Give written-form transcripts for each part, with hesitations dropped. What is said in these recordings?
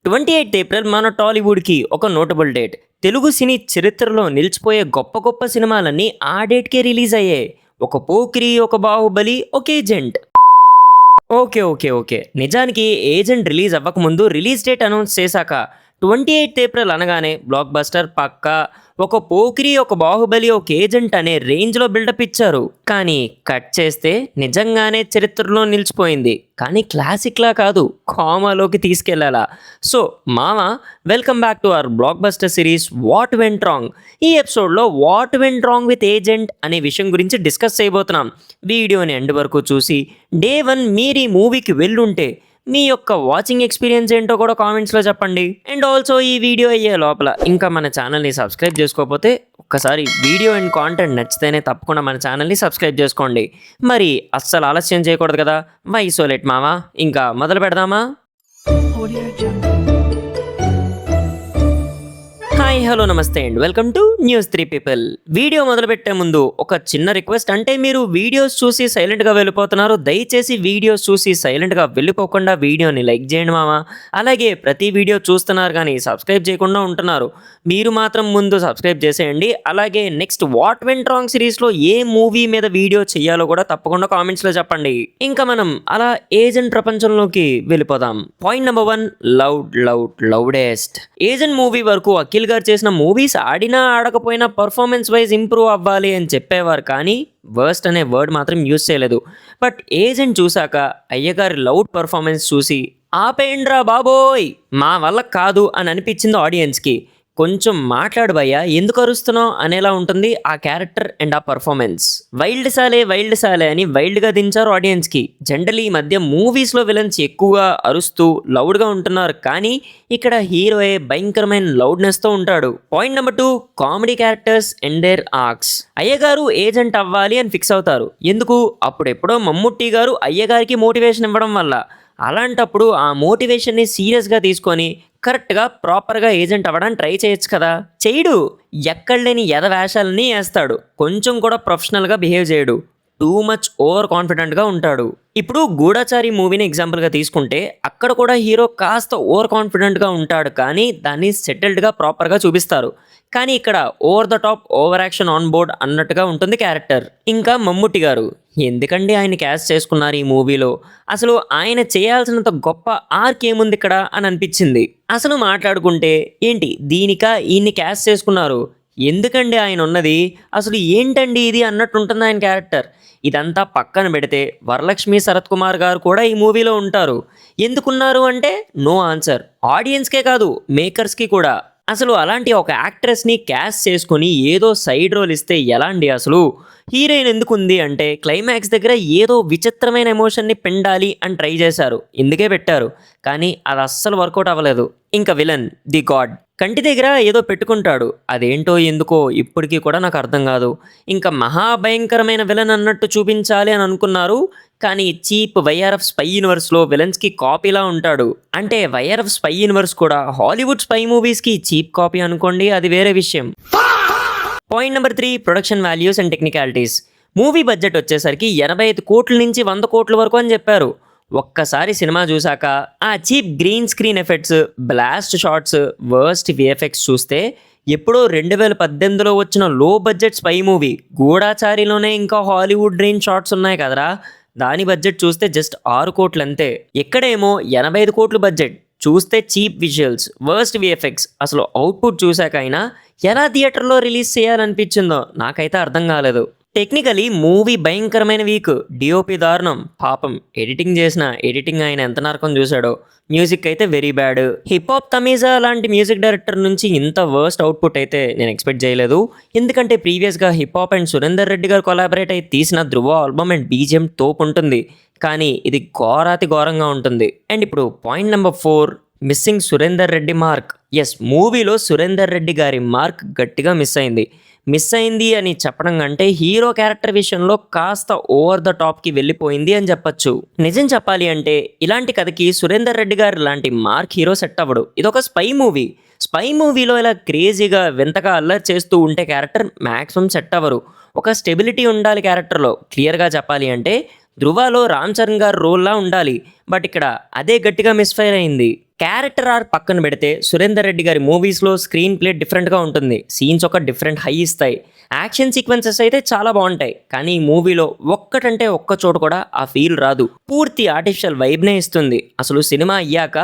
28 April మన టాలీవుడ్కి ఒక notable date. Telugu సినీ చరిత్రలో నిలిచిపోయే గొప్ప గొప్ప సినిమాలన్నీ ఆ డేట్కే రిలీజ్ అయ్యాయి. ఒక పోకిరి, ఒక బాహుబలి, ఒక ఏజెంట్. ఓకే. నిజానికి ఏజెంట్ రిలీజ్ అవ్వకముందు రిలీజ్ డేట్ అనౌన్స్ చేశాక 28 ఏప్రిల్ అనగానే బ్లాక్ బస్టర్ పక్కా. ఒక పోకిరి, ఒక బాహుబలి, ఒక ఏజెంట్ అనే రేంజ్లో బిల్డప్ ఇచ్చారు. కానీ కట్ చేస్తే నిజంగానే చరిత్రలో నిలిచిపోయింది. కానీ క్లాసిక్లా కాదు, కామాలోకి తీసుకెళ్లాలా. సో మామ, welcome back to our block buster series what went wrong. ఈ ఎపిసోడ్లో what went wrong with agent అనే విషయం గురించి డిస్కస్ చేయబోతున్నాం. వీడియోని ఎండ్ వరకు చూసి డే 1 మీరు ఈ మూవీకి వెళ్ళుంటే మీ యొక్క వాచింగ్ ఎక్స్పీరియన్స్ ఏంటో కూడా కామెంట్స్లో చెప్పండి. అండ్ ఆల్సో ఈ వీడియో అయ్యే లోపల ఇంకా మన ఛానల్ని సబ్స్క్రైబ్ చేసుకోకపోతే ఒక్కసారి వీడియో అండ్ కాంటెంట్ నచ్చితేనే తప్పకుండా మన ఛానల్ని సబ్స్క్రైబ్ చేసుకోండి. మరి అస్సలు ఆలస్యం చేయకూడదు కదా. వై సో లెట్ మావా, ఇంకా మొదలు పెడదామా? హాయ్ హలో నమస్తే and welcome to news 3 people. Video మొదలుపెట్టే ముందు ఒక చిన్న రిక్వెస్ట్. అంటే మీరు వీడియోస్ చూసి సైలెంట్గా వెళ్ళిపోతున్నారు. దయచేసి వీడియోస్ చూసి సైలెంట్గా వెళ్ళిపోకుండా వీడియోని లైక్ చేయండి మామ. అలాగే ప్రతి వీడియో చూస్తున్నారు కానీ సబ్స్క్రైబ్ చేయకుండా ఉంటున్నారు. మీరు మాత్రం ముందు సబ్స్క్రైబ్ చేసేయండి. అలాగే నెక్స్ట్ వాట్ వెంట్ రాంగ్ సిరీస్లో ఏ మూవీ మీద వీడియో చేయాలో కూడా తప్పకుండా కామెంట్స్లో చెప్పండి. ఇంకా మనం అలా ఏజెంట్ ప్రపంచంలోకి వెళ్ళిపోదాం. Point number 1, loudest. Agent movie వరకు అఖిల్ గారు చేసిన మూవీస్ ఆడినా ఆడకపోయినా పర్ఫార్మెన్స్ వైజ్ ఇంప్రూవ్ అవ్వాలి అని చెప్పేవారు, కానీ వర్స్ట్ అనే వర్డ్ మాత్రం యూజ్ చేయలేదు. బట్ ఏజెంట్ చూశాక అయ్యగారి లౌడ్ పర్ఫార్మెన్స్ చూసి ఆపేయండ్రా బాబోయ్, మా వల్ల కాదు అని అనిపించింది ఆడియన్స్కి. కొంచెం మాట్లాడు భయ్యా, ఎందుకు అరుస్తున్నావు అనేలా ఉంటుంది ఆ క్యారెక్టర్ అండ్ ఆ పర్ఫార్మెన్స్. వైల్డ్ సాలే అని వైల్డ్గా దించారు ఆడియన్స్కి. జనరలీ ఈ మధ్య మూవీస్లో విలన్స్ ఎక్కువగా అరుస్తూ లౌడ్గా ఉంటున్నారు, కానీ ఇక్కడ హీరోయే భయంకరమైన లౌడ్నెస్తో ఉంటాడు. Point number 2, comedy characters and their arcs. అయ్యగారు ఏజెంట్ అవ్వాలి అని ఫిక్స్ అవుతారు. ఎందుకు? అప్పుడెప్పుడో మమ్ముట్టి గారు అయ్యగారికి మోటివేషన్ ఇవ్వడం వల్ల. అలాంటప్పుడు ఆ మోటివేషన్ని సీరియస్గా తీసుకొని కరెక్ట్గా ప్రాపర్గా ఏజెంట్ అవ్వడానికి ట్రై చేయొచ్చు కదా. చేయడు. ఎక్కడ లేని వేషాలని వేస్తాడు. కొంచెం కూడా ప్రొఫెషనల్గా బిహేవ్ చేయడు. టూ మచ్ ఓవర్ కాన్ఫిడెంట్గా ఉంటాడు. ఇప్పుడు గూఢచారి మూవీని ఎగ్జాంపుల్గా తీసుకుంటే అక్కడ కూడా హీరో కాస్త ఓవర్ కాన్ఫిడెంట్గా ఉంటాడు, కానీ దాన్ని సెటిల్డ్గా ప్రాపర్గా చూపిస్తారు. కానీ ఇక్కడ over the top, over action on board అన్నట్టుగా ఉంటుంది క్యారెక్టర్. ఇంకా మమ్ముట్టి గారు, ఎందుకండి ఆయన క్యాస్ట్ చేసుకున్నారు ఈ మూవీలో? అసలు ఆయన చేయాల్సినంత గొప్ప ఆర్క్ ఏముంది ఇక్కడ అని అనిపించింది. అసలు మాట్లాడుకుంటే ఏంటి దీనికా ఈయన్ని క్యాస్ట్ చేసుకున్నారు, ఎందుకండి ఆయన ఉన్నది, అసలు ఏంటండి ఇది అన్నట్టుంటుంది ఆయన క్యారెక్టర్. ఇదంతా పక్కన పెడితే వరలక్ష్మి శరత్ కుమార్ గారు కూడా ఈ మూవీలో ఉంటారు. ఎందుకున్నారు అంటే నో ఆన్సర్. ఆడియన్స్కే కాదు, మేకర్స్కి కూడా. అసలు అలాంటి ఒక యాక్ట్రెస్ని క్యాస్ట్ చేసుకొని ఏదో సైడ్ రోల్ ఇస్తే ఎలా అండి? అసలు హీరోయిన్ ఎందుకు ఉంది అంటే క్లైమాక్స్ దగ్గర ఏదో విచిత్రమైన ఎమోషన్ని పెండాలి అని ట్రై చేశారు, ఇందుకే పెట్టారు. కానీ అది అస్సలు వర్కౌట్ అవ్వలేదు. ఇంకా విలన్ ది గాడ్ కంటి దగ్గర ఏదో పెట్టుకుంటాడు, అదేంటో ఎందుకో ఇప్పటికీ కూడా నాకు అర్థం కాదు. ఇంకా మహాభయంకరమైన విలన్ అన్నట్టు చూపించాలి అని అనుకున్నారు, కానీ చీప్ వైఆర్ఎఫ్ స్పై యూనివర్స్లో విలన్స్కి కాపీలా ఉంటాడు. అంటే వైఆర్ఎఫ్ స్పై యూనివర్స్ కూడా హాలీవుడ్ స్పై మూవీస్కి చీప్ కాపీ అనుకోండి, అది వేరే విషయం. Point number 3, production values and technicalities. Movie budget వచ్చేసరికి 85 కోట్ల నుంచి 100 కోట్ల వరకు అని చెప్పారు. ఒక్కసారి సినిమా చూశాక ఆ cheap green screen effects, blast shots, worst VFX చూస్తే ఎప్పుడో 2018లో వచ్చిన లో బడ్జెట్ స్పై మూవీ గూఢాచారిలోనే ఇంకా హాలీవుడ్ రేంజ్ షాట్స్ ఉన్నాయి కదరా, దాని బడ్జెట్ చూస్తే జస్ట్ 6 కోట్లు అంతే. ఎక్కడేమో 85 కోట్లు బడ్జెట్, చూస్తే చీప్ విజువల్స్, వర్స్ట్ విఎఫ్ఎక్స్. అసలు అవుట్పుట్ చూశాకైనా ఎలా థియేటర్లో రిలీజ్ చేయాలనిపించిందో నాకైతే అర్థం కాలేదు. టెక్నికలీ మూవీ భయంకరమైన వీక్, డిఓపి దారుణం, పాపం ఎడిటింగ్ చేసిన ఎడిటింగ్ ఆయన ఎంత నరకం చూశాడో. మ్యూజిక్ అయితే very bad. Hip hop Tamizha లాంటి మ్యూజిక్ డైరెక్టర్ నుంచి ఇంత వర్స్ట్ అవుట్పుట్ అయితే నేను ఎక్స్పెక్ట్ చేయలేదు. ఎందుకంటే ప్రీవియస్గా hip hop and Surender Reddy గారు కొలాబరేట్ అయి తీసిన ధృవ ఆల్బమ్ అండ్ బీజిఎం తోపు ఉంటుంది, కానీ ఇది ఘోరాతి ఘోరంగా ఉంటుంది. అండ్ ఇప్పుడు point number 4, missing Surender Reddy mark. Yes, మూవీలో సురేందర్ రెడ్డి గారి మార్క్ గట్టిగా మిస్ అయింది అని చెప్పడం కంటే హీరో క్యారెక్టర్ విషయంలో కాస్త ఓవర్ ద టాప్కి వెళ్ళిపోయింది అని చెప్పచ్చు. నిజం చెప్పాలి అంటే ఇలాంటి కథకి సురేందర్ రెడ్డి గారు లాంటి మార్క్ హీరో సెట్ అవ్వడు. ఇదొక స్పై మూవీలో ఇలా క్రేజీగా వింతగా అల్లరి చేస్తూ ఉంటే క్యారెక్టర్ మ్యాక్సిమం సెట్ అవ్వరు. ఒక స్టెబిలిటీ ఉండాలి క్యారెక్టర్లో. క్లియర్గా చెప్పాలి అంటే ధృవలో రామ్ చరణ్ గారు రోల్లా ఉండాలి, బట్ ఇక్కడ అదే గట్టిగా మిస్ఫైర్ అయింది. క్యారెక్టర్ ఆర్క్ పక్కన పెడితే సురేందర్ రెడ్డి గారి మూవీస్లో స్క్రీన్ ప్లే డిఫరెంట్గా ఉంటుంది. సీన్స్ ఒక డిఫరెంట్ హై ఇస్తాయి. యాక్షన్ సీక్వెన్సెస్ అయితే చాలా బాగుంటాయి, కానీ ఈ మూవీలో ఒక్కటంటే ఒక్క చోటు కూడా ఆ ఫీల్ రాదు. పూర్తి ఆర్టిఫిషియల్ వైబ్నే ఇస్తుంది. అసలు సినిమా అయ్యాక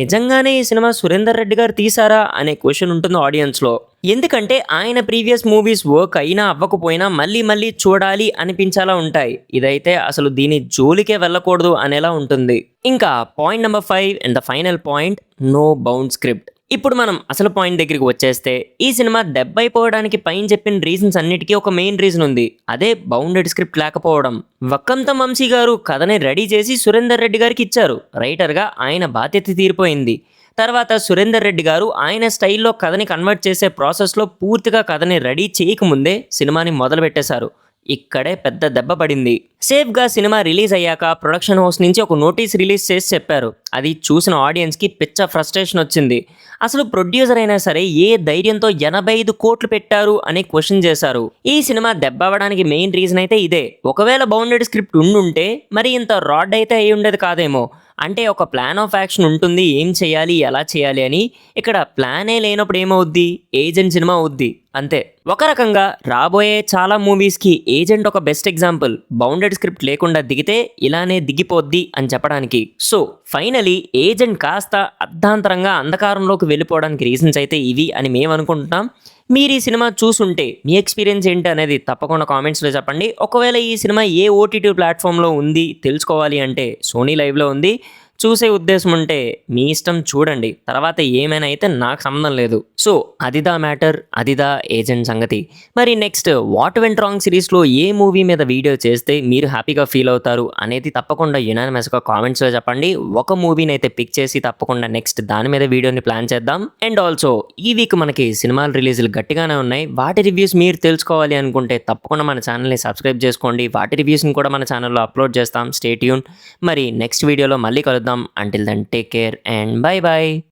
నిజంగానే ఈ సినిమా సురేందర్ రెడ్డి గారు తీసారా అనే క్వశ్చన్ ఉంటుంది ఆడియన్స్లో. ఎందుకంటే ఆయన ప్రీవియస్ మూవీస్ వర్క్ అయినా అవ్వకపోయినా మళ్ళీ మళ్ళీ చూడాలి అనిపించేలా ఉంటాయి. ఇదైతే అసలు దీని జోలికే వెళ్ళకూడదు అనేలా ఉంటుంది. ఇంకా point number 5 and the final point, no bound script. ఇప్పుడు మనం అసలు పాయింట్ దగ్గరికి వచ్చేస్తే, ఈ సినిమా దెబ్బైపోవడానికి పైన చెప్పిన రీజన్స్ అన్నిటికీ ఒక మెయిన్ రీజన్ ఉంది. అదే బౌండెడ్ స్క్రిప్ట్ లేకపోవడం. వక్కంతం వంశీ గారు కథని రెడీ చేసి సురేందర్ రెడ్డి గారికి ఇచ్చారు. రైటర్గా ఆయన బాధ్యత తీరిపోయింది. తర్వాత సురేందర్ రెడ్డి గారు ఆయన స్టైల్లో కథని కన్వర్ట్ చేసే ప్రాసెస్లో పూర్తిగా కథని రెడీ చేయకముందే సినిమాని మొదలు పెట్టేశారు. ఇక్కడే పెద్ద దెబ్బ పడింది. సేఫ్గా సినిమా రిలీజ్ అయ్యాక ప్రొడక్షన్ హౌస్ నుంచి ఒక నోటీస్ రిలీజ్ చేసి చెప్పారు. అది చూసిన ఆడియన్స్కి పిచ్చ ఫ్రస్ట్రేషన్ వచ్చింది. అసలు ప్రొడ్యూసర్ అయినా సరే ఏ ధైర్యంతో 85 కోట్లు పెట్టారు అని క్వశ్చన్ చేశారు. ఈ సినిమా దెబ్బ అవ్వడానికి మెయిన్ రీజన్ అయితే ఇదే. ఒకవేళ బౌండెడ్ స్క్రిప్ట్ ఉండుంటే మరి ఇంత రాడ్ అయితే అయి ఉండేది కాదేమో. అంటే ఒక ప్లాన్ ఆఫ్ యాక్షన్ ఉంటుంది, ఏం చేయాలి ఎలా చేయాలి అని. ఇక్కడ ప్లానే లేనప్పుడు ఏమవుద్ది, ఏజెంట్ సినిమా అవుద్ది అంతే. ఒక రకంగా రాబోయే చాలా మూవీస్కి ఏజెంట్ ఒక బెస్ట్ ఎగ్జాంపుల్. బౌండెడ్ స్క్రిప్ట్ లేకుండా దిగితే ఇలానే దిగిపోద్ది అని చెప్పడానికి. సో ఫైనలీ ఏజెంట్ కాస్త అర్ధాంతరంగా అంధకారంలోకి వెళ్ళిపోవడానికి రీజన్స్ అయితే ఇవి అని మేము అనుకుంటున్నాం. మీరు ఈ సినిమా చూసుంటే మీ ఎక్స్పీరియన్స్ ఏంటి అనేది తప్పకుండా కామెంట్స్లో చెప్పండి. ఒకవేళ ఈ సినిమా ఏ ఓటీటీ ప్లాట్ఫామ్లో ఉంది తెలుసుకోవాలి అంటే సోనీ లైవ్లో ఉంది. చూసే ఉద్దేశం ఉంటే మీ ఇష్టం, చూడండి. తర్వాత ఏమైనా అయితే నాకు సంబంధం లేదు. సో అదిదా మ్యాటర్, అదిదా ఏజెంట్ సంగతి. మరి నెక్స్ట్ వాట్ వెంట్ రాంగ్ సిరీస్లో ఏ మూవీ మీద వీడియో చేస్తే మీరు హ్యాపీగా ఫీల్ అవుతారు అనేది తప్పకుండా యునానిమస్గా కామెంట్స్లో చెప్పండి. ఒక మూవీని అయితే పిక్ చేసి తప్పకుండా నెక్స్ట్ దాని మీద వీడియోని ప్లాన్ చేద్దాం. అండ్ ఆల్సో ఈ వీక్ మనకి సినిమాల రిలీజులు గట్టిగానే ఉన్నాయి. వాటి రివ్యూస్ మీరు తెలుసుకోవాలి అనుకుంటే తప్పకుండా మన ఛానల్ని సబ్స్క్రైబ్ చేసుకోండి. వాటి రివ్యూస్ని కూడా మన ఛానల్లో అప్లోడ్ చేస్తాం. Stay tune. మరి నెక్స్ట్ వీడియోలో మళ్ళీ కలుద్దాం. Until then, take care and bye bye.